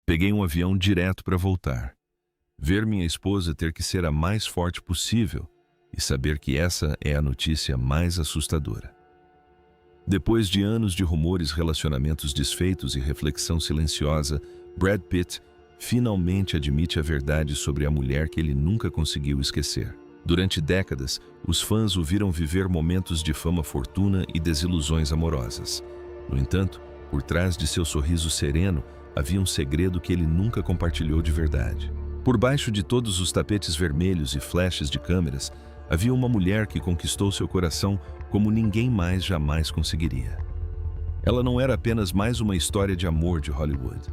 Peguei um avião direto para voltar. Ver minha esposa ter que ser a mais forte possível e saber que essa é a notícia mais assustadora. Depois de anos de rumores, relacionamentos desfeitos e reflexão silenciosa, Brad Pitt finalmente admite a verdade sobre a mulher que ele nunca conseguiu esquecer. Durante décadas, os fãs o viram viver momentos de fama, fortuna e desilusões amorosas. No entanto, por trás de seu sorriso sereno, havia um segredo que ele nunca compartilhou de verdade. Por baixo de todos os tapetes vermelhos e flashes de câmeras, havia uma mulher que conquistou seu coração como ninguém mais jamais conseguiria. Ela não era apenas mais uma história de amor de Hollywood.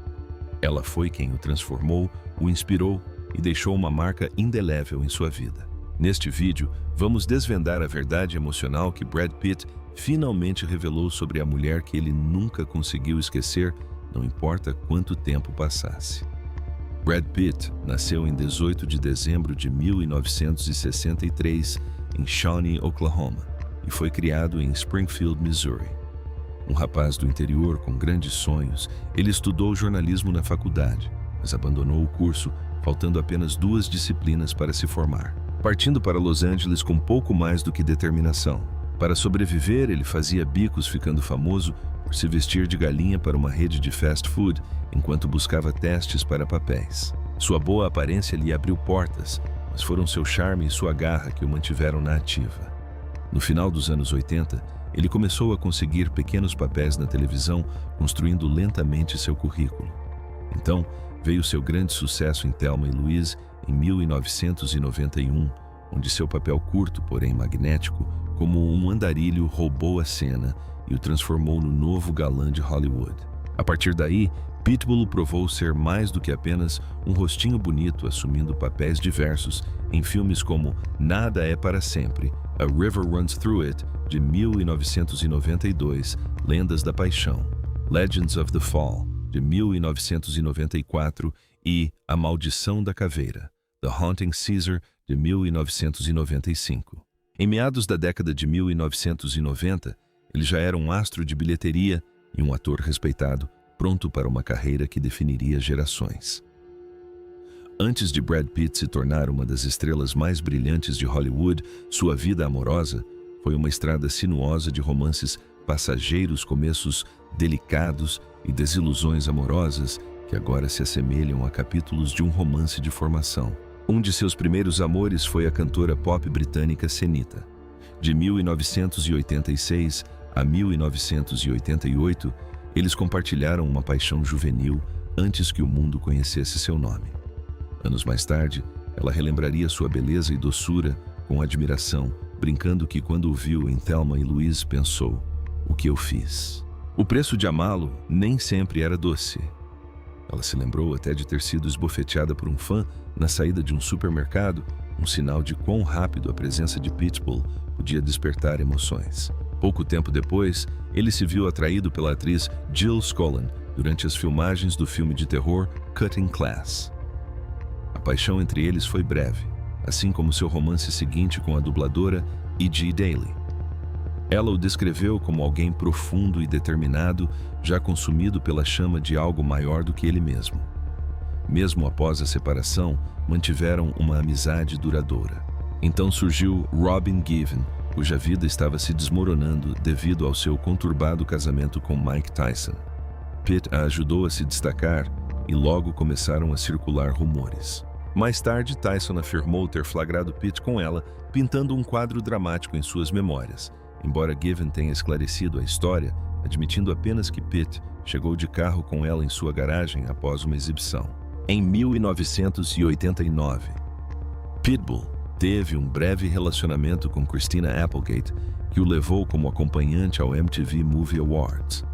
Ela foi quem o transformou, o inspirou e deixou uma marca indelével em sua vida. Neste vídeo, vamos desvendar a verdade emocional que Brad Pitt finalmente revelou sobre a mulher que ele nunca conseguiu esquecer, não importa quanto tempo passasse. Brad Pitt nasceu em 18 de dezembro de 1963 em Shawnee, Oklahoma, e foi criado em Springfield, Missouri. Um rapaz do interior com grandes sonhos, ele estudou jornalismo na faculdade, mas abandonou o curso, faltando apenas 2 disciplinas para se formar. Partindo para Los Angeles com pouco mais do que determinação. Para sobreviver, ele fazia bicos, ficando famoso por se vestir de galinha para uma rede de fast food, enquanto buscava testes para papéis. Sua boa aparência lhe abriu portas, mas foram seu charme e sua garra que o mantiveram na ativa. No final dos anos 80, ele começou a conseguir pequenos papéis na televisão, construindo lentamente seu currículo. Então, veio seu grande sucesso em Thelma e Louise em 1991, onde seu papel curto, porém magnético, como um andarilho, roubou a cena e o transformou no novo galã de Hollywood. A partir daí, Pitbull provou ser mais do que apenas um rostinho bonito, assumindo papéis diversos em filmes como Nada é para Sempre, A River Runs Through It, de 1992, Lendas da Paixão, Legends of the Fall, de 1994 e A Maldição da Caveira, The Haunting Caesar, de 1995. Em meados da década de 1990, ele já era um astro de bilheteria e um ator respeitado, pronto para uma carreira que definiria gerações. Antes de Brad Pitt se tornar uma das estrelas mais brilhantes de Hollywood, sua vida amorosa foi uma estrada sinuosa de romances passageiros, começos delicados e desilusões amorosas que agora se assemelham a capítulos de um romance de formação. Um de seus primeiros amores foi a cantora pop britânica Senita. De 1986 a 1988, eles compartilharam uma paixão juvenil antes que o mundo conhecesse seu nome. Anos mais tarde, ela relembraria sua beleza e doçura com admiração, brincando que quando o viu em Thelma e Louise pensou: "O que eu fiz?". O preço de amá-lo nem sempre era doce. Ela se lembrou até de ter sido esbofeteada por um fã na saída de um supermercado, um sinal de quão rápido a presença de Pitbull podia despertar emoções. Pouco tempo depois, ele se viu atraído pela atriz Jill Schoelen durante as filmagens do filme de terror Cutting Class. A paixão entre eles foi breve, assim como seu romance seguinte com a dubladora E.G. Daily. Ela o descreveu como alguém profundo e determinado, já consumido pela chama de algo maior do que ele mesmo. Mesmo após a separação, mantiveram uma amizade duradoura. Então surgiu Robin Given, cuja vida estava se desmoronando devido ao seu conturbado casamento com Mike Tyson. Pitt a ajudou a se destacar e logo começaram a circular rumores. Mais tarde, Tyson afirmou ter flagrado Pitt com ela, pintando um quadro dramático em suas memórias, embora Given tenha esclarecido a história, admitindo apenas que Pitt chegou de carro com ela em sua garagem após uma exibição. Em 1989, Pitbull teve um breve relacionamento com Christina Applegate, que o levou como acompanhante ao MTV Movie Awards.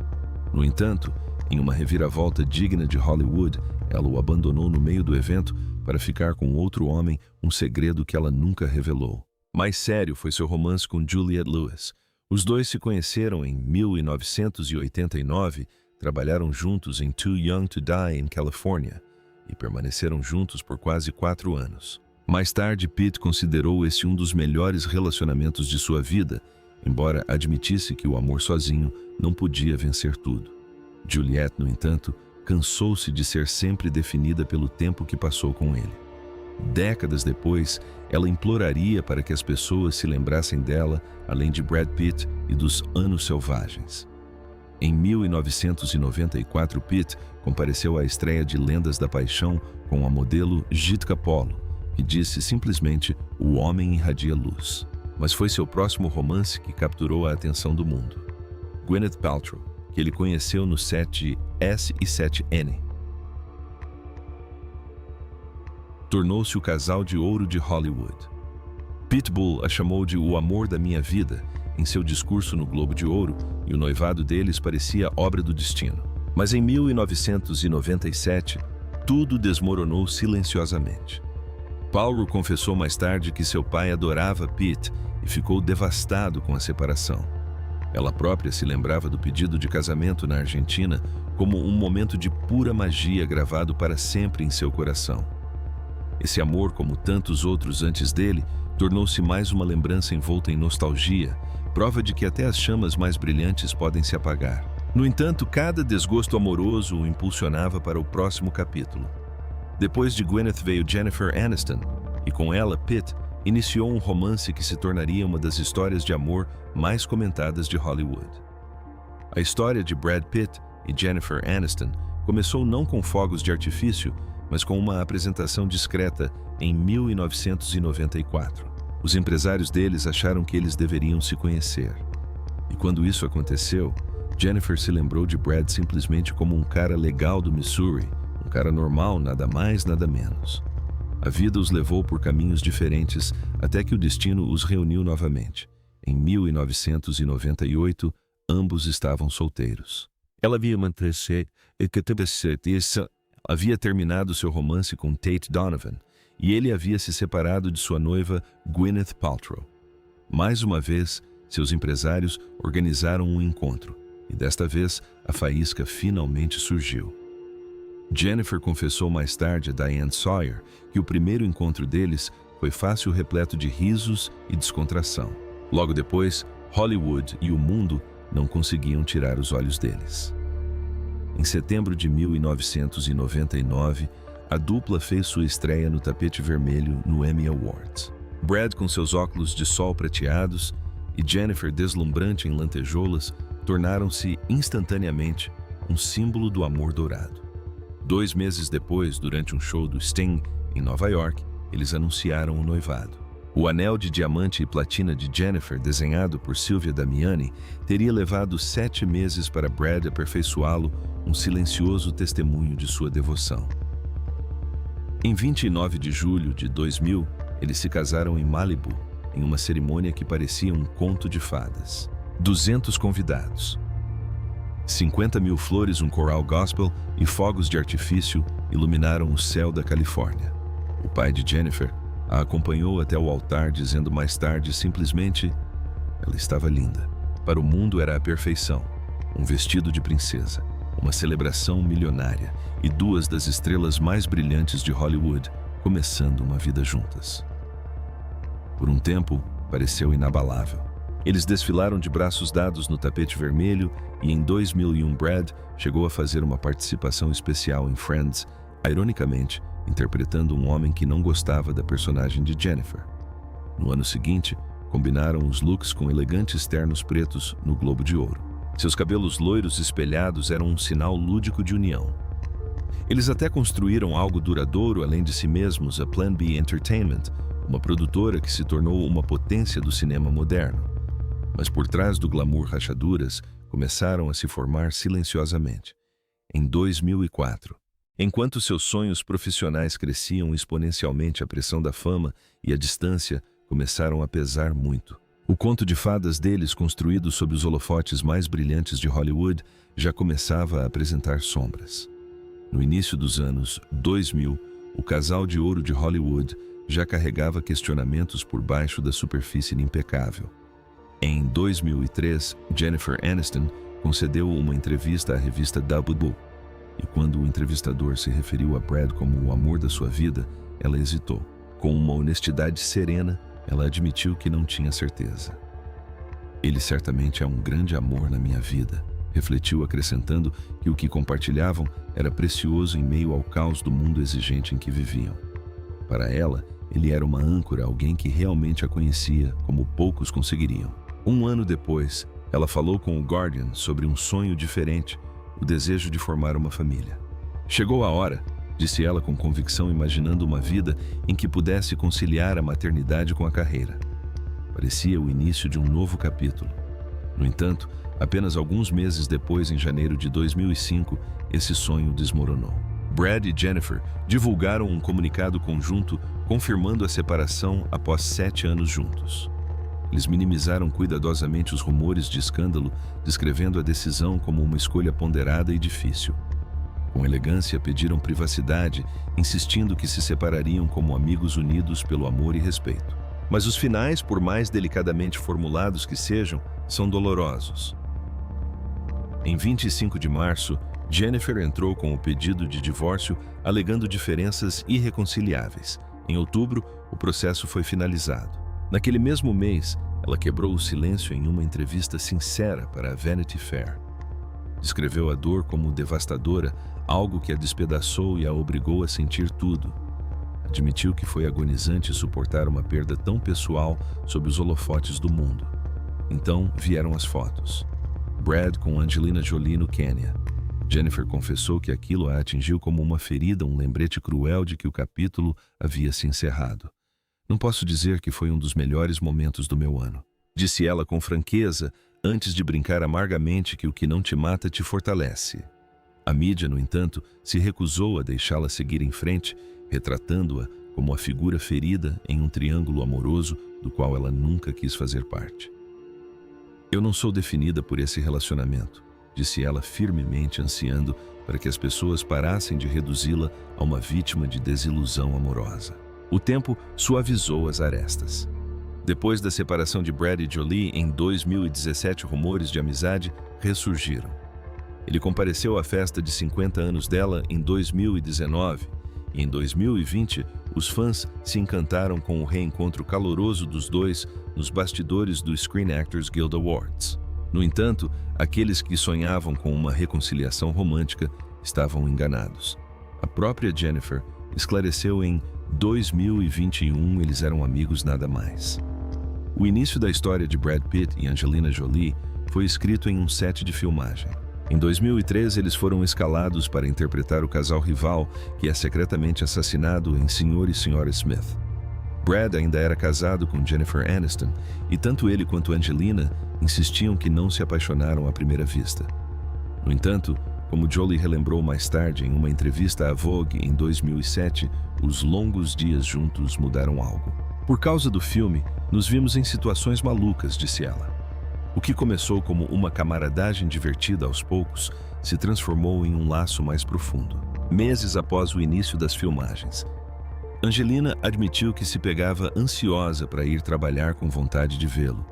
No entanto, em uma reviravolta digna de Hollywood, ela o abandonou no meio do evento para ficar com outro homem, um segredo que ela nunca revelou. Mais sério foi seu romance com Juliette Lewis. Os dois se conheceram em 1989, trabalharam juntos em Too Young to Die em Califórnia e permaneceram juntos por quase 4 anos. Mais tarde, Pitt considerou esse um dos melhores relacionamentos de sua vida, embora admitisse que o amor sozinho não podia vencer tudo. Juliette, no entanto, cansou-se de ser sempre definida pelo tempo que passou com ele. Décadas depois, ela imploraria para que as pessoas se lembrassem dela, além de Brad Pitt e dos Anos Selvagens. Em 1994, Pitt compareceu à estreia de Lendas da Paixão com a modelo Jitka Polo, que disse simplesmente: "O homem irradia luz." Mas foi seu próximo romance que capturou a atenção do mundo. Gwyneth Paltrow, que ele conheceu no set de S e 7N. Tornou-se o casal de ouro de Hollywood. Pitbull a chamou de "o amor da minha vida" em seu discurso no Globo de Ouro, e o noivado deles parecia obra do destino. Mas em 1997, tudo desmoronou silenciosamente. Paltrow confessou mais tarde que seu pai adorava Pitt e ficou devastado com a separação. Ela própria se lembrava do pedido de casamento na Argentina como um momento de pura magia gravado para sempre em seu coração. Esse amor, como tantos outros antes dele, tornou-se mais uma lembrança envolta em nostalgia, prova de que até as chamas mais brilhantes podem se apagar. No entanto, cada desgosto amoroso o impulsionava para o próximo capítulo. Depois de Gwyneth veio Jennifer Aniston, e com ela, Pitt iniciou um romance que se tornaria uma das histórias de amor mais comentadas de Hollywood. A história de Brad Pitt e Jennifer Aniston começou não com fogos de artifício, mas com uma apresentação discreta em 1994. Os empresários deles acharam que eles deveriam se conhecer. E quando isso aconteceu, Jennifer se lembrou de Brad simplesmente como um cara legal do Missouri, um cara normal, nada mais, nada menos. A vida os levou por caminhos diferentes até que o destino os reuniu novamente. Em 1998, ambos estavam solteiros. Ela havia manter-se e que havia terminado seu romance com Tate Donovan, e ele havia se separado de sua noiva Gwyneth Paltrow. Mais uma vez, seus empresários organizaram um encontro, e desta vez a faísca finalmente surgiu. Jennifer confessou mais tarde a Diane Sawyer que o primeiro encontro deles foi fácil, repleto de risos e descontração. Logo depois, Hollywood e o mundo não conseguiam tirar os olhos deles. Em setembro de 1999, a dupla fez sua estreia no tapete vermelho no Emmy Awards. Brad com seus óculos de sol prateados e Jennifer deslumbrante em lantejoulas tornaram-se instantaneamente um símbolo do amor dourado. 2 meses depois, durante um show do Sting em Nova York, eles anunciaram o noivado. O anel de diamante e platina de Jennifer, desenhado por Sylvia Damiani, teria levado 7 meses para Brad aperfeiçoá-lo, um silencioso testemunho de sua devoção. Em 29 de julho de 2000, eles se casaram em Malibu, em uma cerimônia que parecia um conto de fadas. 200 convidados. 50.000 flores, um coral gospel e fogos de artifício iluminaram o céu da Califórnia. O pai de Jennifer a acompanhou até o altar, dizendo mais tarde simplesmente: ela estava linda. Para o mundo era a perfeição, um vestido de princesa, uma celebração milionária e 2 das estrelas mais brilhantes de Hollywood começando uma vida juntas. Por um tempo, pareceu inabalável. Eles desfilaram de braços dados no tapete vermelho e em 2001 Brad chegou a fazer uma participação especial em Friends, ironicamente, interpretando um homem que não gostava da personagem de Jennifer. No ano seguinte, combinaram os looks com elegantes ternos pretos no Globo de Ouro. Seus cabelos loiros espelhados eram um sinal lúdico de união. Eles até construíram algo duradouro além de si mesmos, a Plan B Entertainment, uma produtora que se tornou uma potência do cinema moderno. Mas por trás do glamour, rachaduras começaram a se formar silenciosamente. Em 2004, enquanto seus sonhos profissionais cresciam exponencialmente, a pressão da fama e a distância começaram a pesar muito. O conto de fadas deles, construído sob os holofotes mais brilhantes de Hollywood, já começava a apresentar sombras. No início dos anos 2000, o casal de ouro de Hollywood já carregava questionamentos por baixo da superfície impecável. Em 2003, Jennifer Aniston concedeu uma entrevista à revista W, e quando o entrevistador se referiu a Brad como o amor da sua vida, ela hesitou. Com uma honestidade serena, ela admitiu que não tinha certeza. Ele certamente é um grande amor na minha vida, refletiu acrescentando que o que compartilhavam era precioso em meio ao caos do mundo exigente em que viviam. Para ela, ele era uma âncora, alguém que realmente a conhecia como poucos conseguiriam. Um ano depois, ela falou com o Guardian sobre um sonho diferente, o desejo de formar uma família. Chegou a hora, disse ela com convicção, imaginando uma vida em que pudesse conciliar a maternidade com a carreira. Parecia o início de um novo capítulo. No entanto, apenas alguns meses depois, em janeiro de 2005, esse sonho desmoronou. Brad e Jennifer divulgaram um comunicado conjunto confirmando a separação após 7 anos juntos. Eles minimizaram cuidadosamente os rumores de escândalo, descrevendo a decisão como uma escolha ponderada e difícil. Com elegância, pediram privacidade, insistindo que se separariam como amigos unidos pelo amor e respeito. Mas os finais, por mais delicadamente formulados que sejam, são dolorosos. Em 25 de março, Jennifer entrou com o pedido de divórcio, alegando diferenças irreconciliáveis. Em outubro, o processo foi finalizado. Naquele mesmo mês, ela quebrou o silêncio em uma entrevista sincera para a Vanity Fair. Descreveu a dor como devastadora, algo que a despedaçou e a obrigou a sentir tudo. Admitiu que foi agonizante suportar uma perda tão pessoal sob os holofotes do mundo. Então vieram as fotos. Brad com Angelina Jolie no Quênia. Jennifer confessou que aquilo a atingiu como uma ferida, um lembrete cruel de que o capítulo havia se encerrado. Não posso dizer que foi um dos melhores momentos do meu ano, disse ela com franqueza, antes de brincar amargamente que o que não te mata te fortalece. A mídia, no entanto, se recusou a deixá-la seguir em frente, retratando-a como a figura ferida em um triângulo amoroso do qual ela nunca quis fazer parte. Eu não sou definida por esse relacionamento, disse ela firmemente, ansiando para que as pessoas parassem de reduzi-la a uma vítima de desilusão amorosa. O tempo suavizou as arestas. Depois da separação de Brad e Jolie, em 2017, rumores de amizade ressurgiram. Ele compareceu à festa de 50 anos dela em 2019, e em 2020, os fãs se encantaram com o reencontro caloroso dos dois nos bastidores do Screen Actors Guild Awards. No entanto, aqueles que sonhavam com uma reconciliação romântica estavam enganados. A própria Jennifer esclareceu em 2021 eles eram amigos nada mais. O início da história de Brad Pitt e Angelina Jolie foi escrito em um set de filmagem. Em 2013, eles foram escalados para interpretar o casal rival que é secretamente assassinado em Sr. e Sra. Smith. Brad ainda era casado com Jennifer Aniston e tanto ele quanto Angelina insistiam que não se apaixonaram à primeira vista. No entanto, como Jolie relembrou mais tarde em uma entrevista à Vogue em 2007, os longos dias juntos mudaram algo. Por causa do filme, nos vimos em situações malucas, disse ela. O que começou como uma camaradagem divertida aos poucos se transformou em um laço mais profundo. Meses após o início das filmagens, Angelina admitiu que se pegava ansiosa para ir trabalhar com vontade de vê-lo.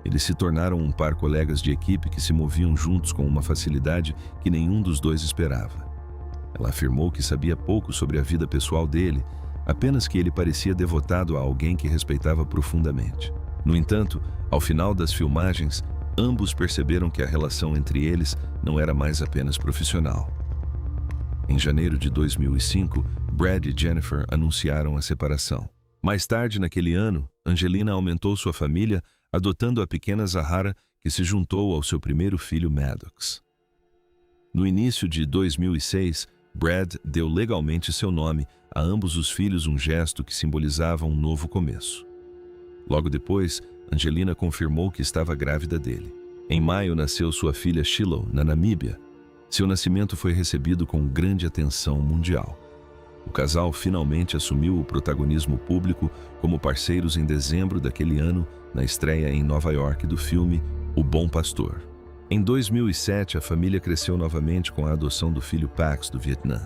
Eles se tornaram um par colegas de equipe que se moviam juntos com uma facilidade que nenhum dos dois esperava. Ela afirmou que sabia pouco sobre a vida pessoal dele, apenas que ele parecia devotado a alguém que respeitava profundamente. No entanto, ao final das filmagens, ambos perceberam que a relação entre eles não era mais apenas profissional. Em janeiro de 2005, Brad e Jennifer anunciaram a separação. Mais tarde naquele ano, Angelina aumentou sua família, adotando a pequena Zahara, que se juntou ao seu primeiro filho Maddox. No início de 2006, Brad deu legalmente seu nome a ambos os filhos, um gesto que simbolizava um novo começo. Logo depois, Angelina confirmou que estava grávida dele. Em maio nasceu sua filha Shiloh, na Namíbia. Seu nascimento foi recebido com grande atenção mundial. O casal finalmente assumiu o protagonismo público como parceiros em dezembro daquele ano, na estreia em Nova York do filme O Bom Pastor. Em 2007, a família cresceu novamente com a adoção do filho Pax do Vietnã.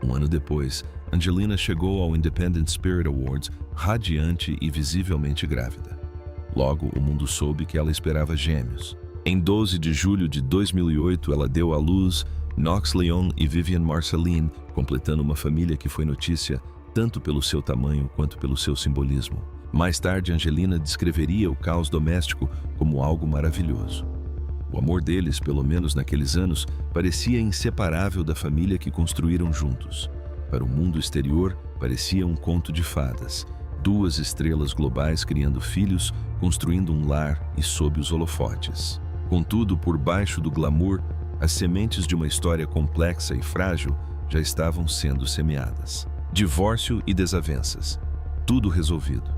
Um ano depois, Angelina chegou ao Independent Spirit Awards radiante e visivelmente grávida. Logo, o mundo soube que ela esperava gêmeos. Em 12 de julho de 2008, ela deu à luz Knox Leon e Vivian Marceline, completando uma família que foi notícia tanto pelo seu tamanho quanto pelo seu simbolismo. Mais tarde, Angelina descreveria o caos doméstico como algo maravilhoso. O amor deles, pelo menos naqueles anos, parecia inseparável da família que construíram juntos. Para o mundo exterior, parecia um conto de fadas. Duas estrelas globais criando filhos, construindo um lar e sob os holofotes. Contudo, por baixo do glamour, as sementes de uma história complexa e frágil já estavam sendo semeadas. Divórcio e desavenças. Tudo resolvido.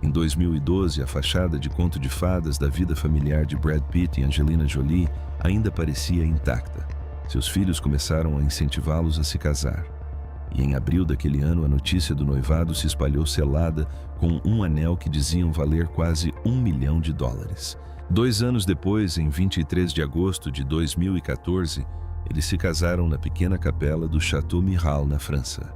Em 2012, a fachada de conto de fadas da vida familiar de Brad Pitt e Angelina Jolie ainda parecia intacta. Seus filhos começaram a incentivá-los a se casar. E em abril daquele ano, a notícia do noivado se espalhou selada com um anel que diziam valer quase $1 milhão. 2 anos depois, em 23 de agosto de 2014, eles se casaram na pequena capela do Château Mirail, na França.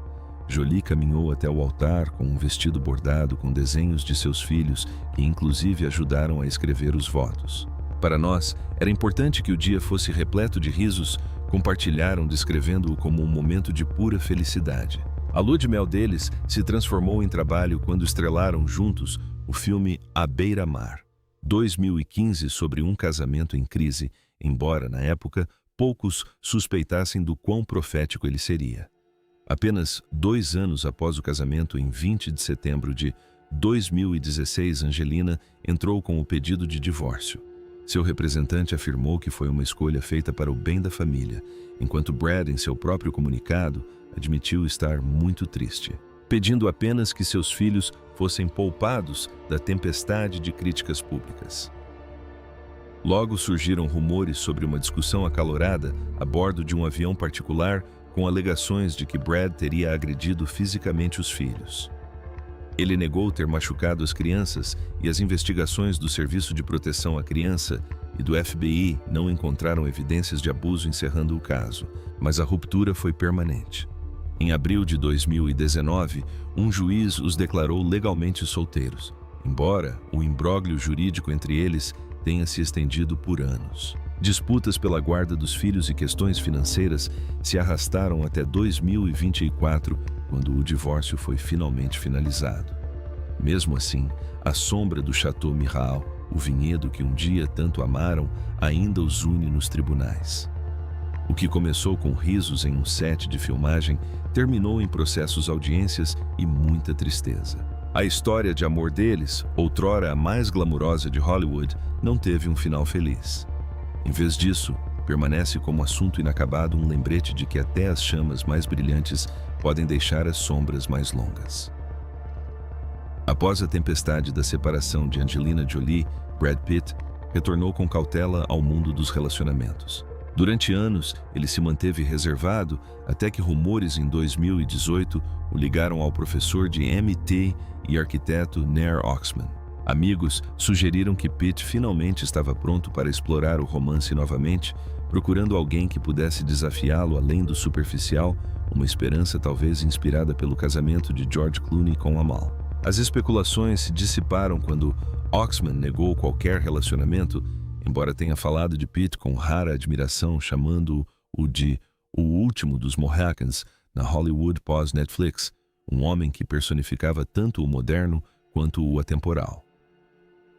Jolie caminhou até o altar com um vestido bordado com desenhos de seus filhos, que inclusive ajudaram a escrever os votos. Para nós, era importante que o dia fosse repleto de risos. Compartilharam descrevendo-o como um momento de pura felicidade. A lua de mel deles se transformou em trabalho quando estrelaram juntos o filme À Beira-Mar, 2015, sobre um casamento em crise, embora, na época, poucos suspeitassem do quão profético ele seria. Apenas 2 anos após o casamento, em 20 de setembro de 2016, Angelina entrou com o pedido de divórcio. Seu representante afirmou que foi uma escolha feita para o bem da família, enquanto Brad, em seu próprio comunicado, admitiu estar muito triste, pedindo apenas que seus filhos fossem poupados da tempestade de críticas públicas. Logo surgiram rumores sobre uma discussão acalorada a bordo de um avião particular, com alegações de que Brad teria agredido fisicamente os filhos. Ele negou ter machucado as crianças e as investigações do Serviço de Proteção à Criança e do FBI não encontraram evidências de abuso, encerrando o caso, mas a ruptura foi permanente. Em abril de 2019, um juiz os declarou legalmente solteiros, embora o imbróglio jurídico entre eles tenha se estendido por anos. Disputas pela guarda dos filhos e questões financeiras se arrastaram até 2024, quando o divórcio foi finalmente finalizado. Mesmo assim, a sombra do Château Mirail, o vinhedo que um dia tanto amaram, ainda os une nos tribunais. O que começou com risos em um set de filmagem terminou em processos, audiências e muita tristeza. A história de amor deles, outrora a mais glamurosa de Hollywood, não teve um final feliz. Em vez disso, permanece como assunto inacabado um lembrete de que até as chamas mais brilhantes podem deixar as sombras mais longas. Após a tempestade da separação de Angelina Jolie, Brad Pitt retornou com cautela ao mundo dos relacionamentos. Durante anos, ele se manteve reservado até que rumores em 2018 o ligaram ao professor de MIT e arquiteto Neil Oxman. Amigos sugeriram que Pitt finalmente estava pronto para explorar o romance novamente, procurando alguém que pudesse desafiá-lo além do superficial, uma esperança talvez inspirada pelo casamento de George Clooney com Amal. As especulações se dissiparam quando Oxman negou qualquer relacionamento, embora tenha falado de Pitt com rara admiração, chamando-o de o último dos Mohicans na Hollywood pós-Netflix, um homem que personificava tanto o moderno quanto o atemporal.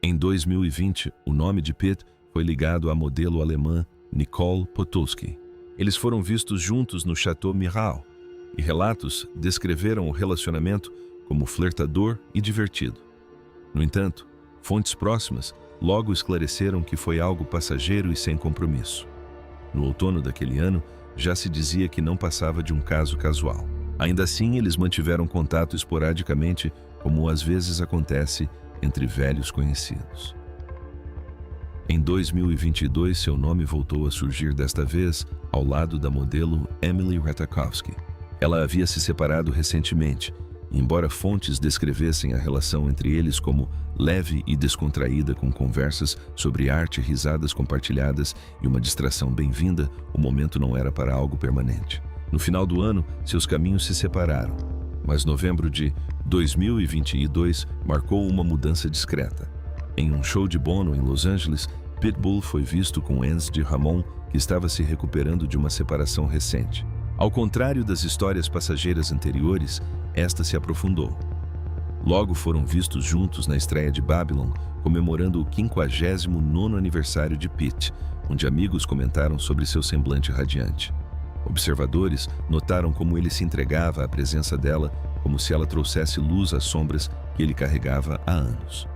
Em 2020, o nome de Pitt foi ligado à modelo alemã Nicole Potulsky. Eles foram vistos juntos no Château Mirail, e relatos descreveram o relacionamento como flertador e divertido. No entanto, fontes próximas logo esclareceram que foi algo passageiro e sem compromisso. No outono daquele ano, já se dizia que não passava de um caso casual. Ainda assim, eles mantiveram contato esporadicamente, como às vezes acontece entre velhos conhecidos. Em 2022, seu nome voltou a surgir, desta vez ao lado da modelo Emily Ratajkowski. Ela havia se separado recentemente, e embora fontes descrevessem a relação entre eles como leve e descontraída, com conversas sobre arte, risadas compartilhadas e uma distração bem-vinda, o momento não era para algo permanente. No final do ano, seus caminhos se separaram, mas novembro de 2022 marcou uma mudança discreta. Em um show de Bono em Los Angeles, Pitbull foi visto com Enz de Ramon, que estava se recuperando de uma separação recente. Ao contrário das histórias passageiras anteriores, esta se aprofundou. Logo foram vistos juntos na estreia de Babylon, comemorando o 59º aniversário de Pitt, onde amigos comentaram sobre seu semblante radiante. Observadores notaram como ele se entregava à presença dela, como se ela trouxesse luz às sombras que ele carregava há anos.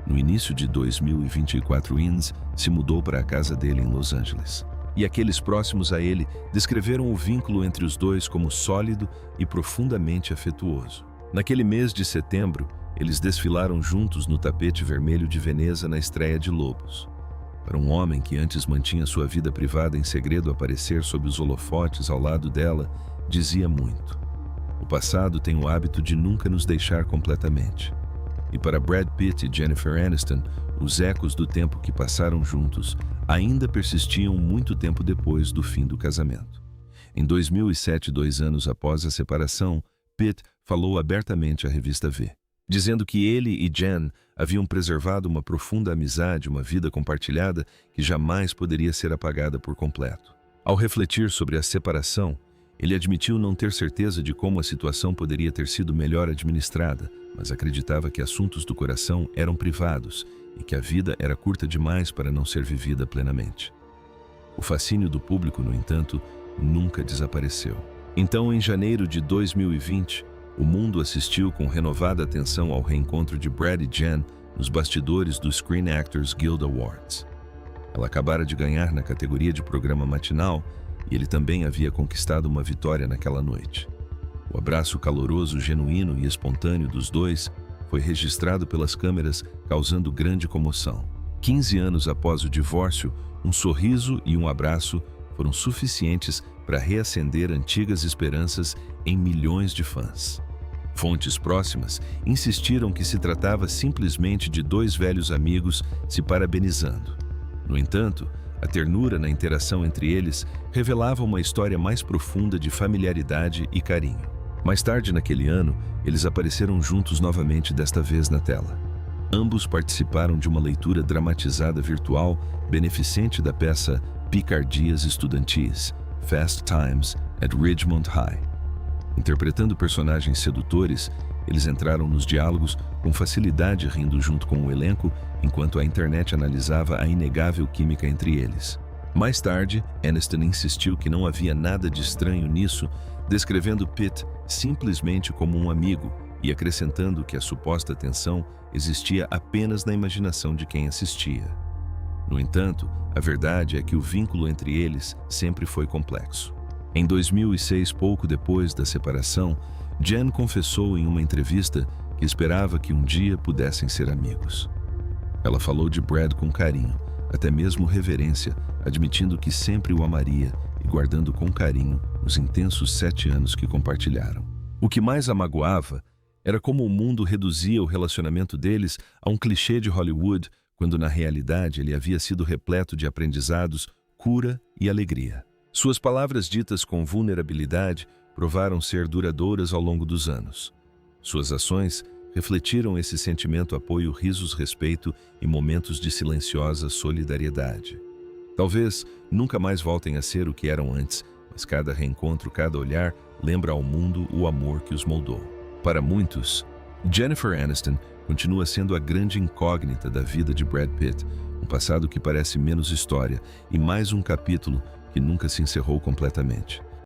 No início de 2024, Innes se mudou para a casa dele em Los Angeles. E aqueles próximos a ele descreveram o vínculo entre os dois como sólido e profundamente afetuoso. Naquele mês de setembro, eles desfilaram juntos no tapete vermelho de Veneza na estreia de Lobos. Para um homem que antes mantinha sua vida privada em segredo, aparecer sob os holofotes ao lado dela dizia muito. O passado tem o hábito de nunca nos deixar completamente. E para Brad Pitt e Jennifer Aniston, os ecos do tempo que passaram juntos ainda persistiam muito tempo depois do fim do casamento. Em 2007, 2 anos após a separação, Pitt falou abertamente à revista V, dizendo que ele e Jen haviam preservado uma profunda amizade, uma vida compartilhada que jamais poderia ser apagada por completo. Ao refletir sobre a separação, ele admitiu não ter certeza de como a situação poderia ter sido melhor administrada, mas acreditava que assuntos do coração eram privados e que a vida era curta demais para não ser vivida plenamente. O fascínio do público, no entanto, nunca desapareceu. Então, em janeiro de 2020, o mundo assistiu com renovada atenção ao reencontro de Brad e Jen nos bastidores do Screen Actors Guild Awards. Ela acabara de ganhar na categoria de programa matinal e ele também havia conquistado uma vitória naquela noite. O abraço caloroso, genuíno e espontâneo dos dois foi registrado pelas câmeras, causando grande comoção. 15 anos após o divórcio, um sorriso e um abraço foram suficientes para reacender antigas esperanças em milhões de fãs. Fontes próximas insistiram que se tratava simplesmente de 2 velhos amigos se parabenizando. No entanto, a ternura na interação entre eles revelava uma história mais profunda de familiaridade e carinho. Mais tarde naquele ano, eles apareceram juntos novamente, desta vez na tela. Ambos participaram de uma leitura dramatizada virtual beneficente da peça Picardias Estudantis, Fast Times at Ridgemont High. Interpretando personagens sedutores, eles entraram nos diálogos com facilidade, rindo junto com o elenco, enquanto a internet analisava a inegável química entre eles. Mais tarde, Aniston insistiu que não havia nada de estranho nisso, descrevendo Pitt simplesmente como um amigo e acrescentando que a suposta tensão existia apenas na imaginação de quem assistia. No entanto, a verdade é que o vínculo entre eles sempre foi complexo. Em 2006, pouco depois da separação, Jen confessou em uma entrevista que esperava que um dia pudessem ser amigos. Ela falou de Brad com carinho, até mesmo reverência, admitindo que sempre o amaria e guardando com carinho os intensos 7 anos que compartilharam. O que mais a magoava era como o mundo reduzia o relacionamento deles a um clichê de Hollywood, quando na realidade ele havia sido repleto de aprendizados, cura e alegria. Suas palavras ditas com vulnerabilidade provaram ser duradouras ao longo dos anos. Suas ações refletiram esse sentimento, apoio, risos, respeito e momentos de silenciosa solidariedade. Talvez nunca mais voltem a ser o que eram antes, mas cada reencontro, cada olhar lembra ao mundo o amor que os moldou. Para muitos, Jennifer Aniston continua sendo a grande incógnita da vida de Brad Pitt, um passado que parece menos história e mais um capítulo que nunca se encerrou completamente.